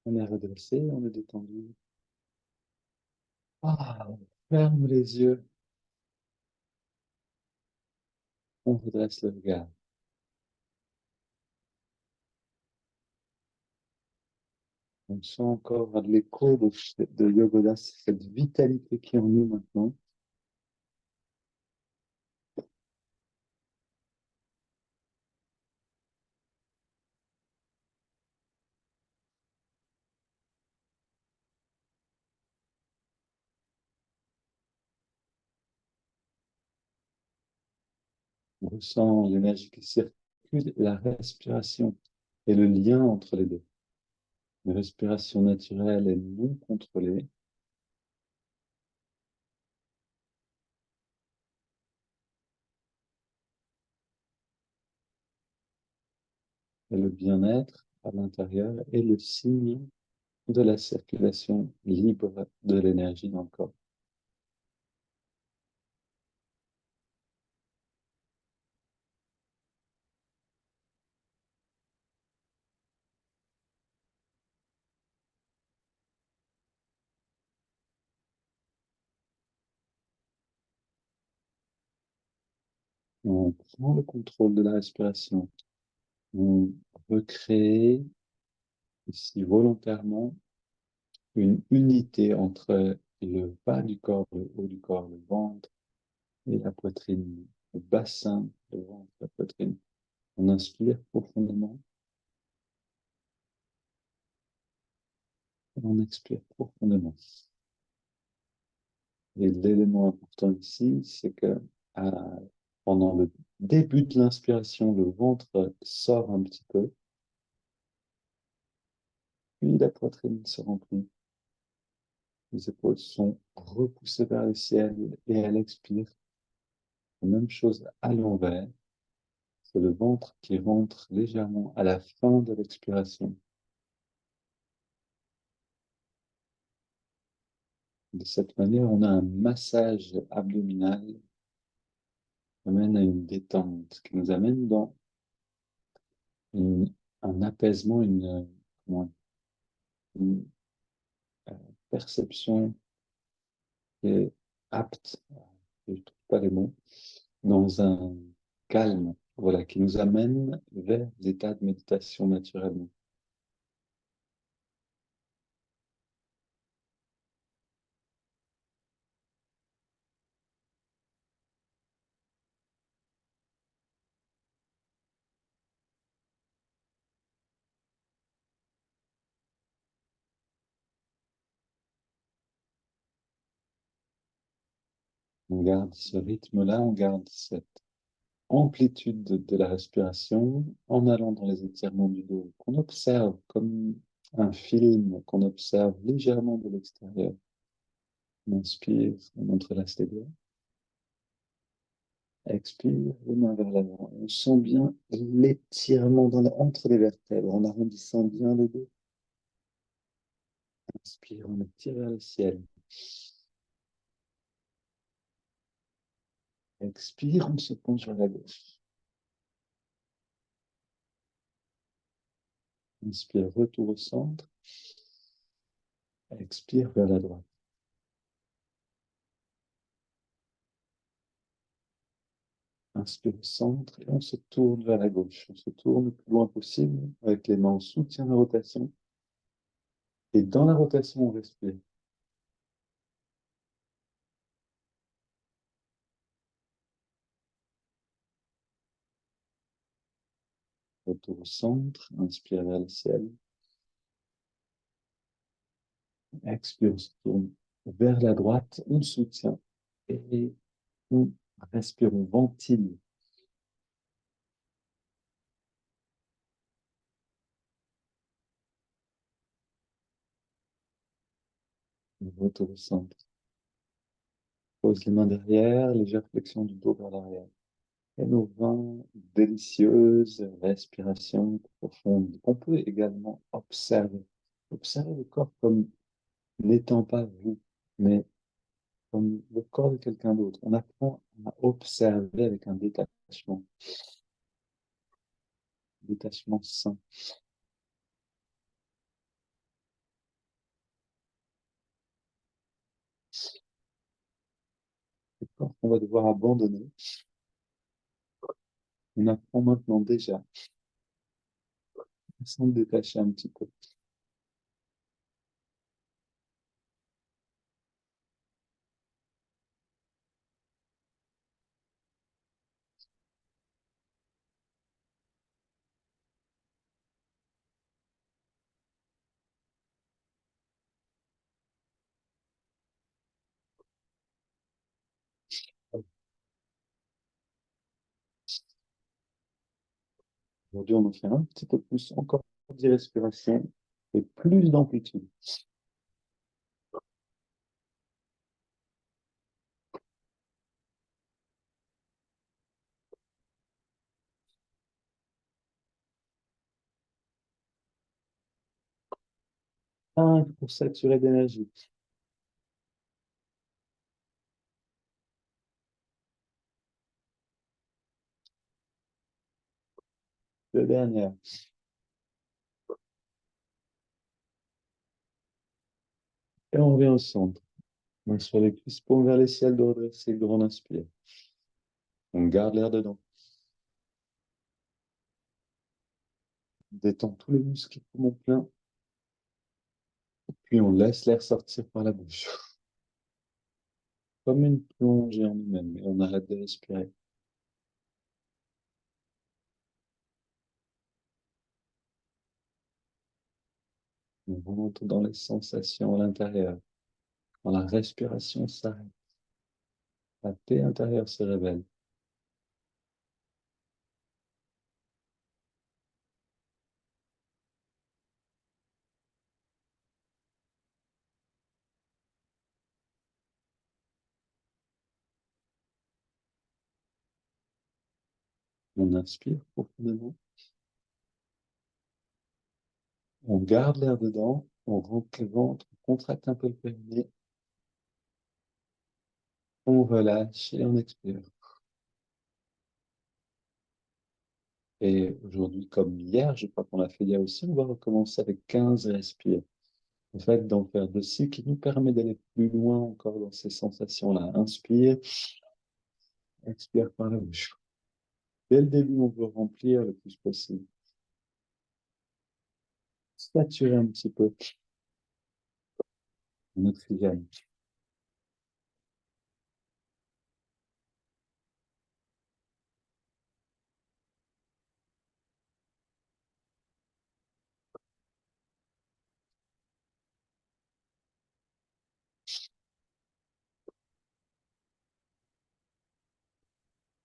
On est redressé, on est détendu. Ah, on ferme les yeux, on redresse le regard. On sent encore l'écho de Yogoda, cette vitalité qui est en nous maintenant. On ressent l'énergie qui circule, la respiration et le lien entre les deux. Une respiration naturelle et non contrôlée. Et le bien-être à l'intérieur est le signe de la circulation libre de l'énergie dans le corps. On prend le contrôle de la respiration. On recrée ici volontairement une unité entre le bas du corps, le haut du corps, le ventre et la poitrine, le bassin, le ventre, la poitrine. On inspire profondément et on expire profondément. Et l'élément important ici, c'est que pendant le début de l'inspiration, le ventre sort un petit peu, puis la poitrine se remplit. Les épaules sont repoussées vers le ciel et elle expire. La même chose à l'envers. C'est le ventre qui rentre légèrement à la fin de l'expiration. De cette manière, on a un massage abdominal qui amène à une détente, qui nous amène dans un apaisement, comment, une perception qui est apte, je ne trouve pas les mots, dans un calme, voilà, qui nous amène vers l'état de méditation naturellement. On garde ce rythme-là, on garde cette amplitude de la respiration en allant dans les étirements du dos, qu'on observe comme un film qu'on observe légèrement de l'extérieur. On inspire, on entrelace les doigts. Expire, les mains vers l'avant. On sent bien l'étirement entre les vertèbres en arrondissant bien le dos. Inspire, on étire vers le ciel. Expire, on se penche vers la gauche. Inspire, retour au centre. Expire vers la droite. Inspire au centre et on se tourne vers la gauche. On se tourne le plus loin possible avec les mains en soutien de rotation. Et dans la rotation, on respire. Retour au centre, inspire vers le ciel. Expire, on se tourne vers la droite, on soutient et on respire, on ventile. Retour au centre. Pose les mains derrière, légère flexion du dos vers l'arrière. Et nos 20 délicieuses respirations profondes qu'on peut également observer. Observer le corps comme n'étant pas vous, mais comme le corps de quelqu'un d'autre. On apprend à observer avec un détachement sain. corps qu'on va devoir abandonner. On apprend maintenant déjà à s'en détacher un petit peu. Aujourd'hui, on en fait un petit peu plus, encore 10 respirations et plus d'amplitude. 5 pour saturer d'énergie. Deux dernières. Et on revient au centre. Main sur les cuisses, paume vers les ciels, dos redressé, grand inspire. On garde l'air dedans. Détend tous les muscles du poumon plein. Puis on laisse l'air sortir par la bouche. Comme une plongée en nous-mêmes. Et on arrête de respirer. On rentre dans les sensations à l'intérieur. Quand la respiration s'arrête, la paix intérieure se révèle. On inspire profondément. On garde l'air dedans. On rentre le ventre. On contracte un peu le périnée. On relâche et on expire. Et aujourd'hui, comme hier, je crois qu'on l'a fait hier aussi, on va recommencer avec 15 respires. En fait, d'en faire deux cycles qui nous permet d'aller plus loin encore dans ces sensations-là. Inspire, expire par la bouche. Dès le début, on veut remplir le plus possible. Saturer un petit peu notre oxygène.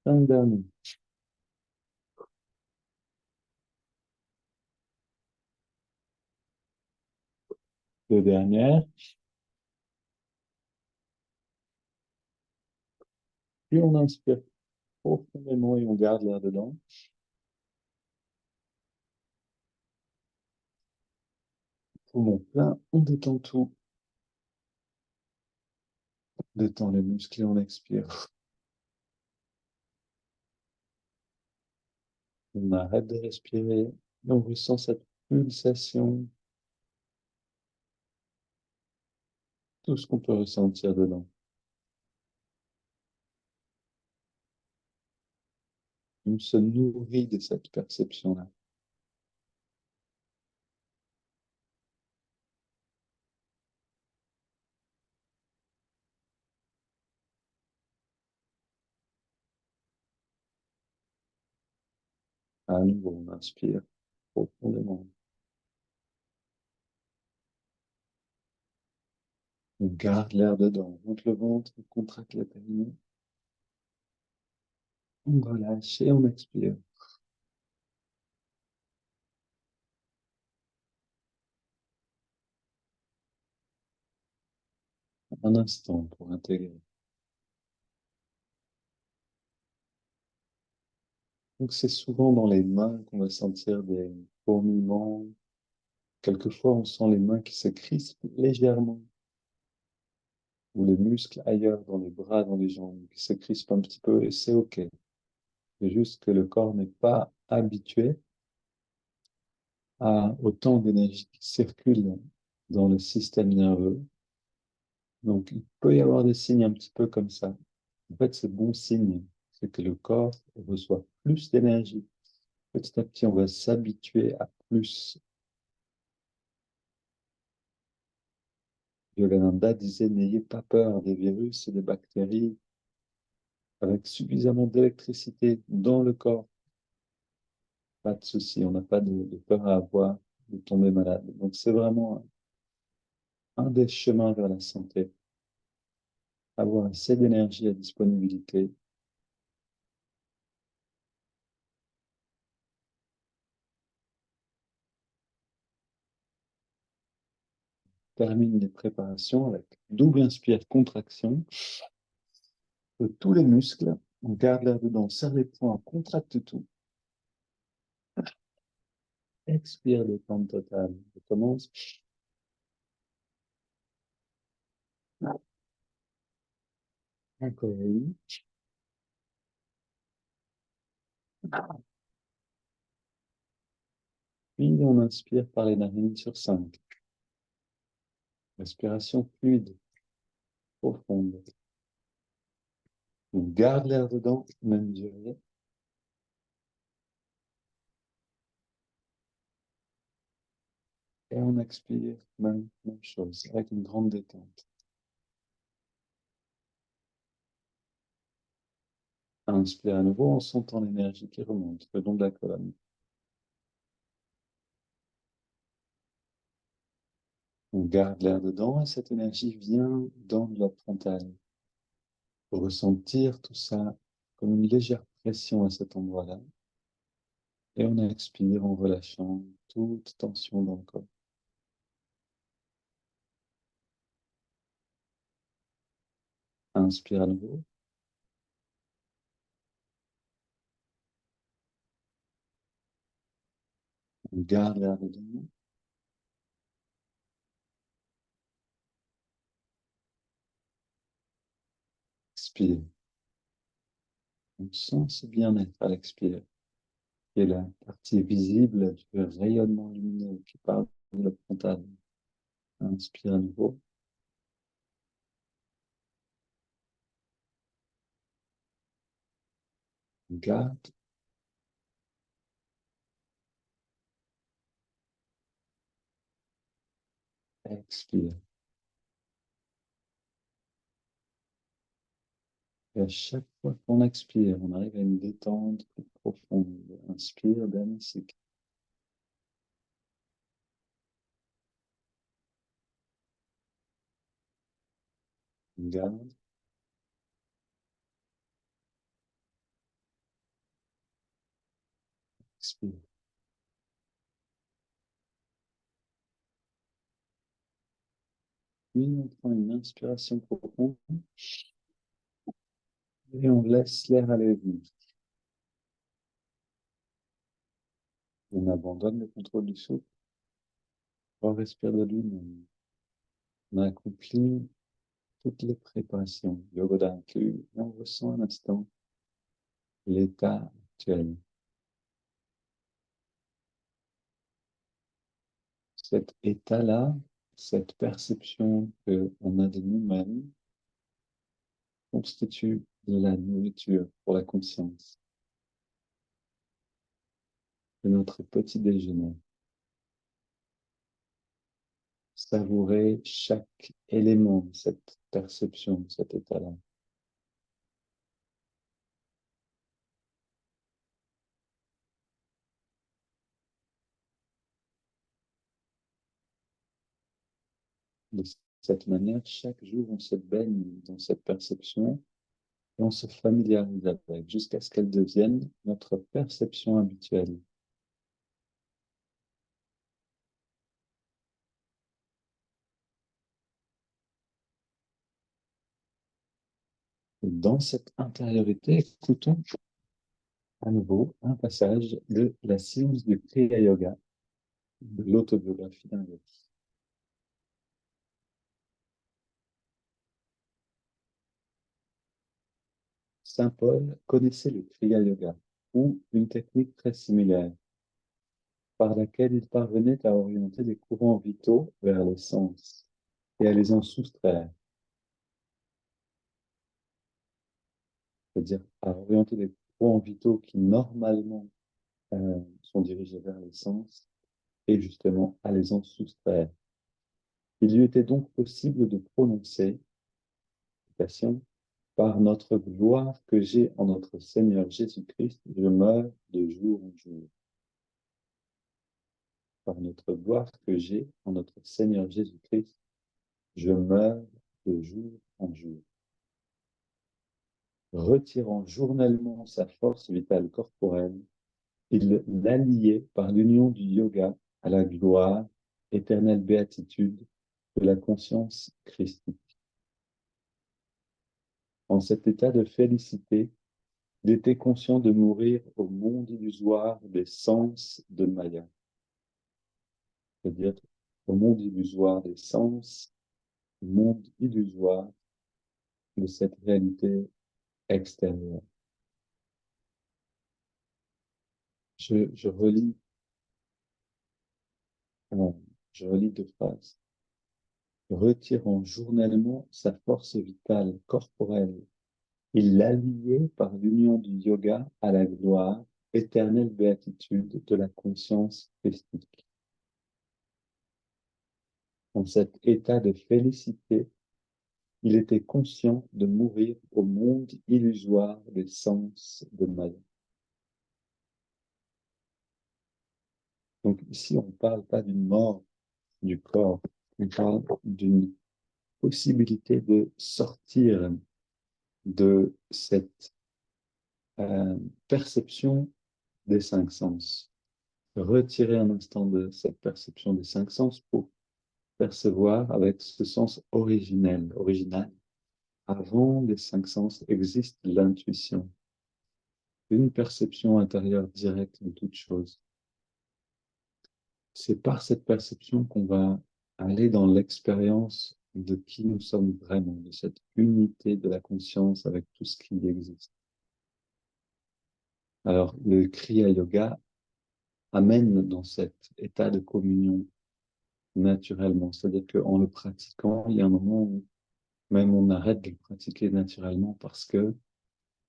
Un dernier. Deux dernières. Puis on inspire profondément et on garde l'air dedans. Poumon plein, on détend tout. Détend les muscles et on expire. On arrête de respirer. Et on ressent cette pulsation, tout ce qu'on peut ressentir dedans. On se nourrit de cette perception-là. À nouveau, on inspire profondément. On garde l'air dedans. On monte le ventre, on contracte les périnée. On relâche et on expire. Un instant pour intégrer. Donc, c'est souvent dans les mains qu'on va sentir des fourmillements. Quelquefois, on sent les mains qui se crispent légèrement, ou les muscles ailleurs, dans les bras, dans les jambes, qui se crispent un petit peu, et c'est OK. C'est juste que le corps n'est pas habitué à autant d'énergie qui circule dans le système nerveux. Donc, il peut y avoir des signes un petit peu comme ça. En fait, c'est bon signe. C'est que le corps reçoit plus d'énergie. Petit à petit, on va s'habituer à plus. Yogananda disait, n'ayez pas peur des virus et des bactéries. Avec suffisamment d'électricité dans le corps, pas de souci. On n'a pas de peur à avoir de tomber malade. Donc, c'est vraiment un des chemins vers la santé. Avoir assez d'énergie à disponibilité termine les préparations avec double inspire, contraction de tous les muscles. On garde l'air dedans, on serre les poings, on contracte tout. Expire, détente totale. On commence. Encore une. Puis on inspire par les narines sur 5. Respiration fluide, profonde. On garde l'air dedans, même durée. Et on expire, même chose, avec une grande détente. Inspire à nouveau en sentant l'énergie qui remonte le long de la colonne. On garde l'air dedans et cette énergie vient dans le lobe frontal. Pour ressentir tout ça comme une légère pression à cet endroit-là. Et on expire en relâchant toute tension dans le corps. Inspire à nouveau. On garde l'air dedans. Expire. On sent ce bien-être à l'expire. Et la partie visible du rayonnement lumineux qui part de la frontale. Inspire à nouveau. Garde. Expire. Et à chaque fois qu'on expire, on arrive à une détente plus profonde. Inspire, dernier cycle. Garde. Expire. Puis on prend une inspiration profonde et on laisse l'air aller venir. On abandonne le contrôle du souffle. On respire de lui-même. On accomplit toutes les préparations, yoga inclus, et on ressent un instant l'état actuel. Cet état-là, cette perception qu'on a de nous-mêmes, constitue de la nourriture pour la conscience, de notre petit déjeuner. Savourer chaque élément de cette perception, de cet état-là. De cette manière, chaque jour, on se baigne dans cette perception et on se familiarise avec jusqu'à ce qu'elle devienne notre perception habituelle. Et dans cette intériorité, écoutons à nouveau un passage de la science du Kriya Yoga, de l'autobiographie d'un yogi. Saint Paul connaissait le Kriya Yoga, ou une technique très similaire, par laquelle il parvenait à orienter les courants vitaux vers les sens et à les en soustraire. c'est-à-dire à orienter les courants vitaux qui normalement sont dirigés vers les sens et justement à les en soustraire. Il lui était donc possible de prononcer, citation, par notre gloire que j'ai en notre Seigneur Jésus-Christ, je meurs de jour en jour. Par notre gloire que j'ai en notre Seigneur Jésus-Christ, je meurs de jour en jour. Retirant journellement sa force vitale corporelle, il l'alliait par l'union du yoga à la gloire, éternelle béatitude de la conscience christique. En cet état de félicité, il était conscient de mourir au monde illusoire des sens de Maya, c'est-à-dire au monde illusoire des sens, au monde illusoire de cette réalité extérieure. Je relis, euh, je relis deux phrases. Retirant journellement sa force vitale corporelle, il l'alliait par l'union du yoga à la gloire, éternelle béatitude de la conscience christique. En cet état de félicité, il était conscient de mourir au monde illusoire des sens de Maya. Donc ici, on ne parle pas d'une mort du corps, on parle d'une possibilité de sortir de cette perception des cinq sens. Retirer un instant de cette perception des cinq sens pour percevoir avec ce sens original. Avant les cinq sens existe l'intuition, une perception intérieure directe de toute chose. C'est par cette perception qu'on va aller dans l'expérience de qui nous sommes vraiment, de cette unité de la conscience avec tout ce qui existe. Alors, le Kriya Yoga amène dans cet état de communion naturellement. C'est-à-dire qu'en le pratiquant, il y a un moment où même on arrête de le pratiquer naturellement parce que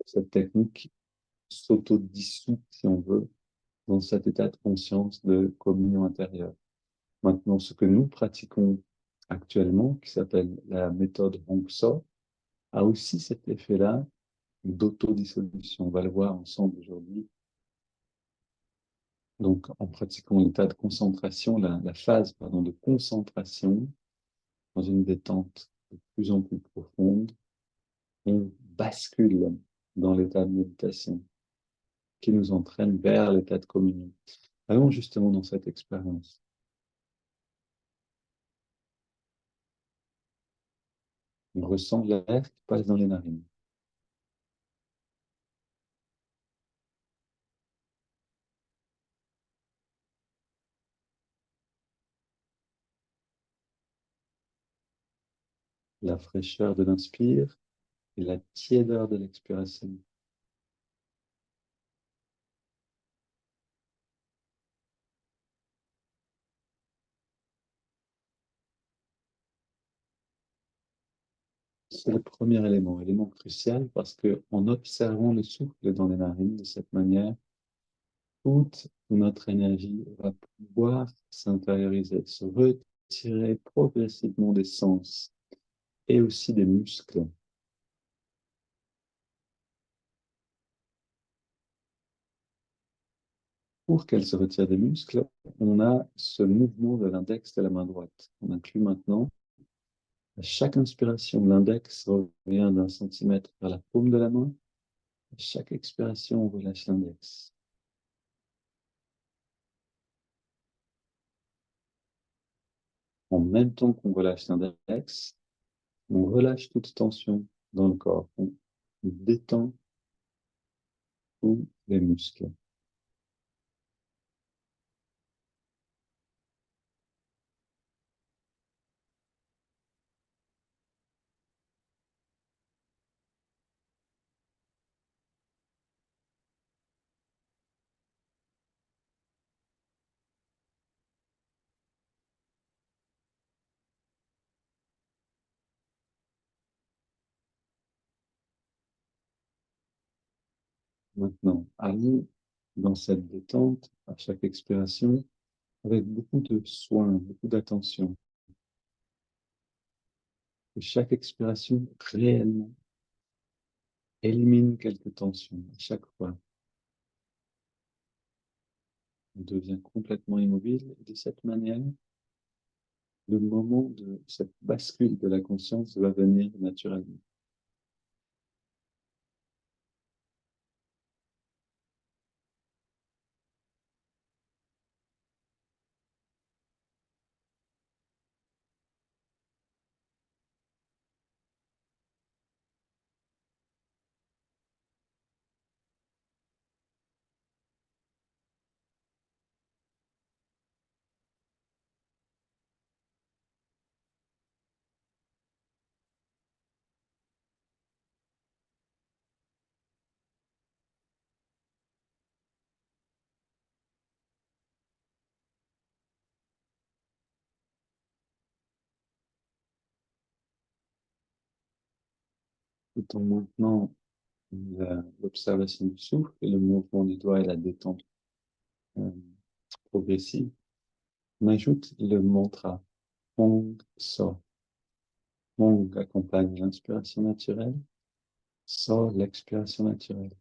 cette technique s'auto-dissout, si on veut, dans cet état de conscience de communion intérieure. Maintenant, ce que nous pratiquons actuellement, qui s'appelle la méthode Hong So, a aussi cet effet-là d'autodissolution. On va le voir ensemble aujourd'hui. Donc, en pratiquant l'état de concentration, la phase, pardon, de concentration, dans une détente de plus en plus profonde, on bascule dans l'état de méditation qui nous entraîne vers l'état de communion. Allons justement dans cette expérience. On ressent l'air qui passe dans les narines. La fraîcheur de l'inspire et la tiédeur de l'expiration. C'est le premier élément, élément crucial parce que en observant le souffle dans les narines de cette manière, toute notre énergie va pouvoir s'intérioriser, se retirer progressivement des sens et aussi des muscles. Pour qu'elle se retire des muscles, on a ce mouvement de l'index de la main droite. On inclut maintenant, à chaque inspiration, l'index revient d'un centimètre vers la paume de la main. À chaque expiration, on relâche l'index. En même temps qu'on relâche l'index, on relâche toute tension dans le corps. On détend tous les muscles. Maintenant, allons dans cette détente à chaque expiration avec beaucoup de soin, beaucoup d'attention. Que chaque expiration réellement élimine quelques tensions à chaque fois. On devient complètement immobile et de cette manière, le moment de cette bascule de la conscience va venir naturellement. Tout en maintenant l'observation du souffle et le mouvement du doigt et la détente euh, progressive, on ajoute le mantra Hong So. Hong accompagne l'inspiration naturelle, So l'expiration naturelle.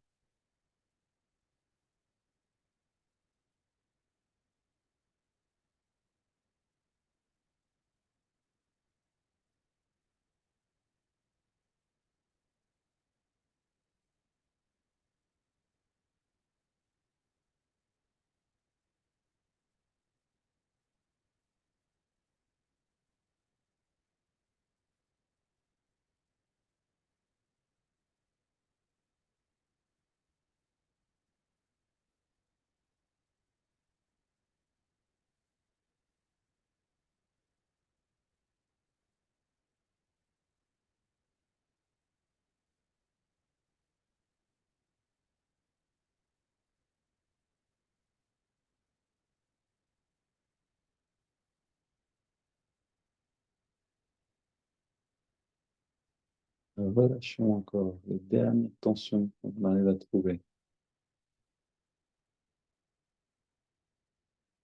Relâchons encore les dernières tensions qu'on arrive à trouver.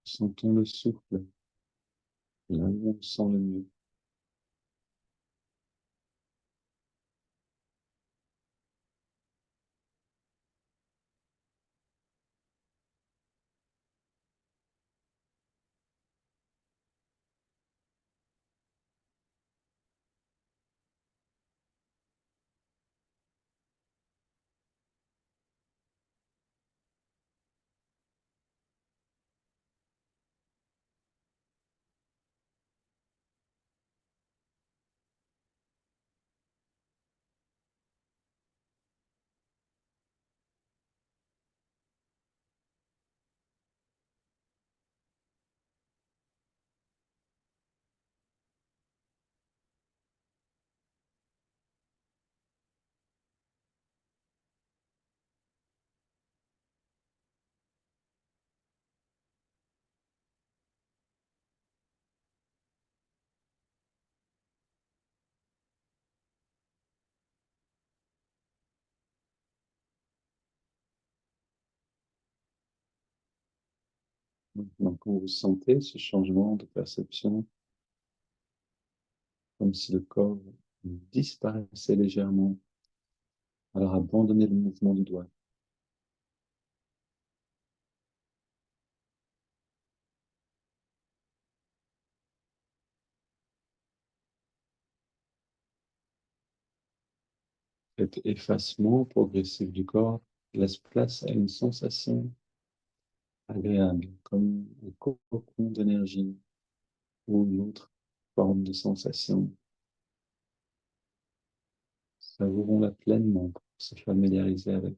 Sentons le souffle, là où on le sent le mieux. Donc, quand vous sentez ce changement de perception, comme si le corps disparaissait légèrement, alors abandonnez le mouvement du doigt. Cet effacement progressif du corps laisse place à une sensation agréable, comme un cocon d'énergie ou une autre forme de sensation. Savourons-la pleinement pour se familiariser avec.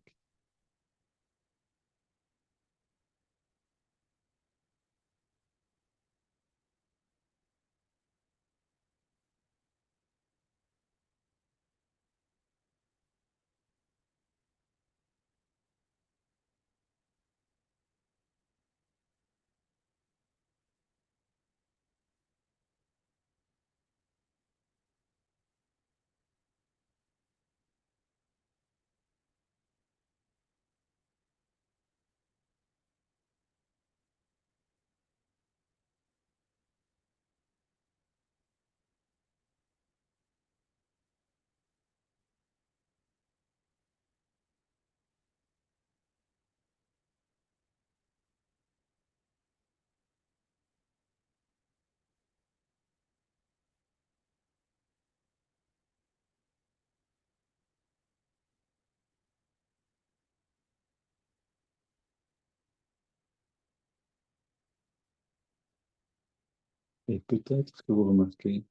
Et peut-être que vous remarquez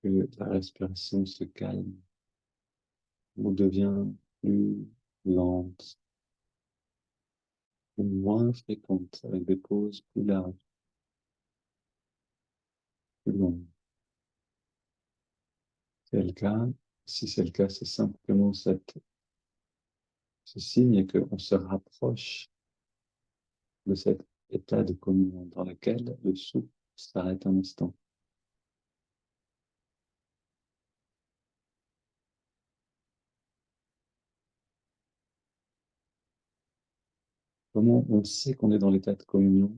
que la respiration se calme ou devient plus lente ou moins fréquente avec des pauses plus larges, plus longues. C'est le cas. Si c'est le cas, c'est simplement ce signe qu'on se rapproche de cet état de communion dans lequel le souffle s'arrête un instant. Comment on sait qu'on est dans l'état de communion?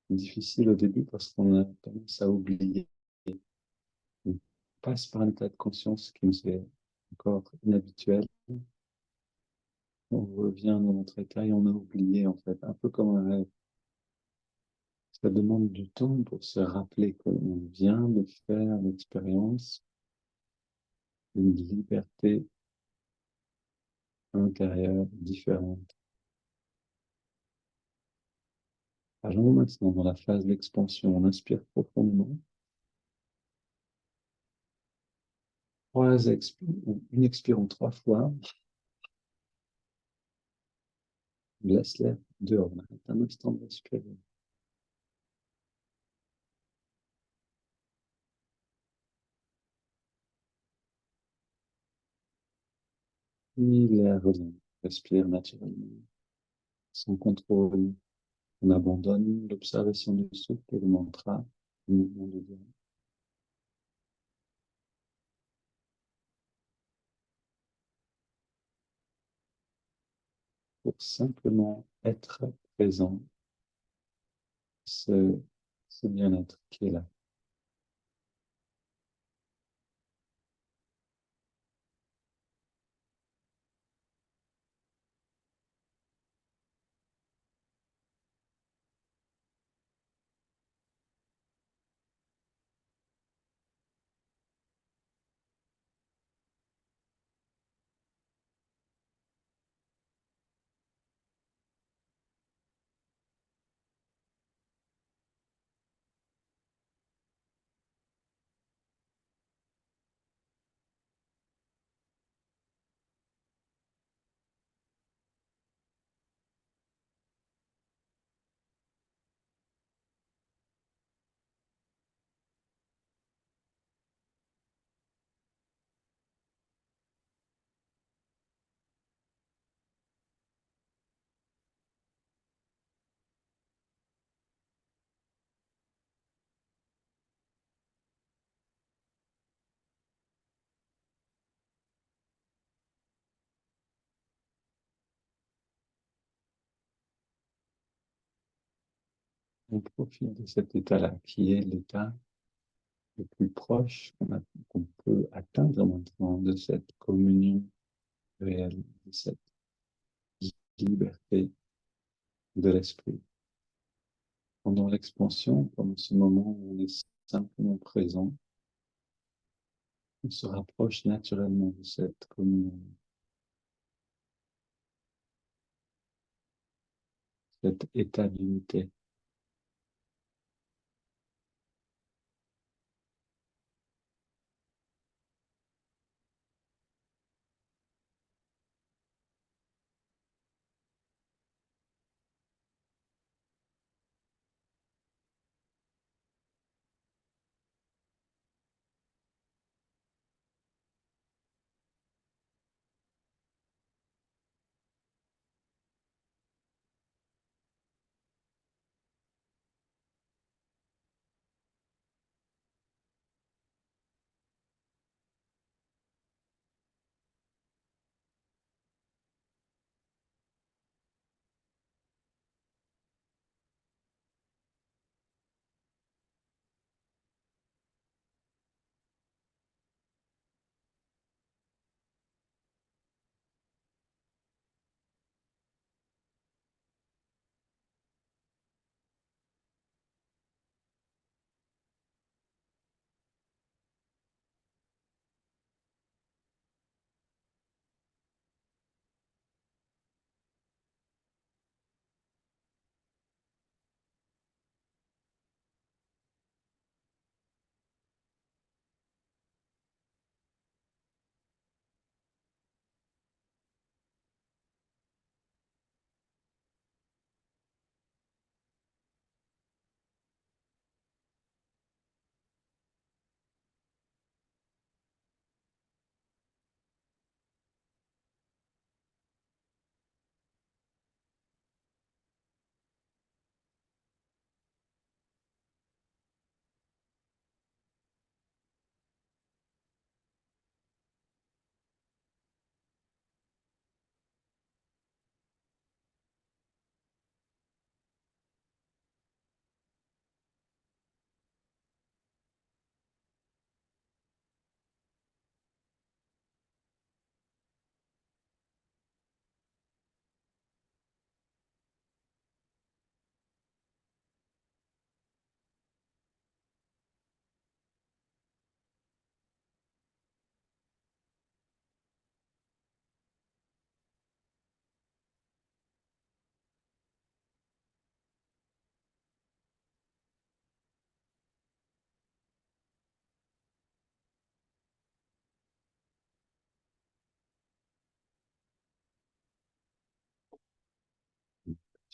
Difficile au début parce qu'on a tendance à oublier. On passe par un état de conscience qui nous est encore inhabituel. On revient dans notre état et on a oublié, en fait, un peu comme un rêve. Ça demande du temps pour se rappeler qu'on vient de faire l'expérience d'une liberté intérieure différente. Allons maintenant dans la phase d'expansion. On inspire profondément. Une expirant 3 fois. Laisse l'air dehors. On arrête un instant de respirer. Puis l'air revient. Respire naturellement, sans contrôle. On abandonne l'observation du souffle et le mantra, le mouvement de Dieu, pour simplement être présent, ce, ce bien-être qui est là. On profite de cet état-là, qui est l'état le plus proche qu'on peut atteindre maintenant de cette communion réelle, de cette liberté de l'esprit. Pendant l'expansion, pendant ce moment où on est simplement présent, on se rapproche naturellement de cette communion, cet état d'unité.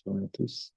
Bonne journée à tous.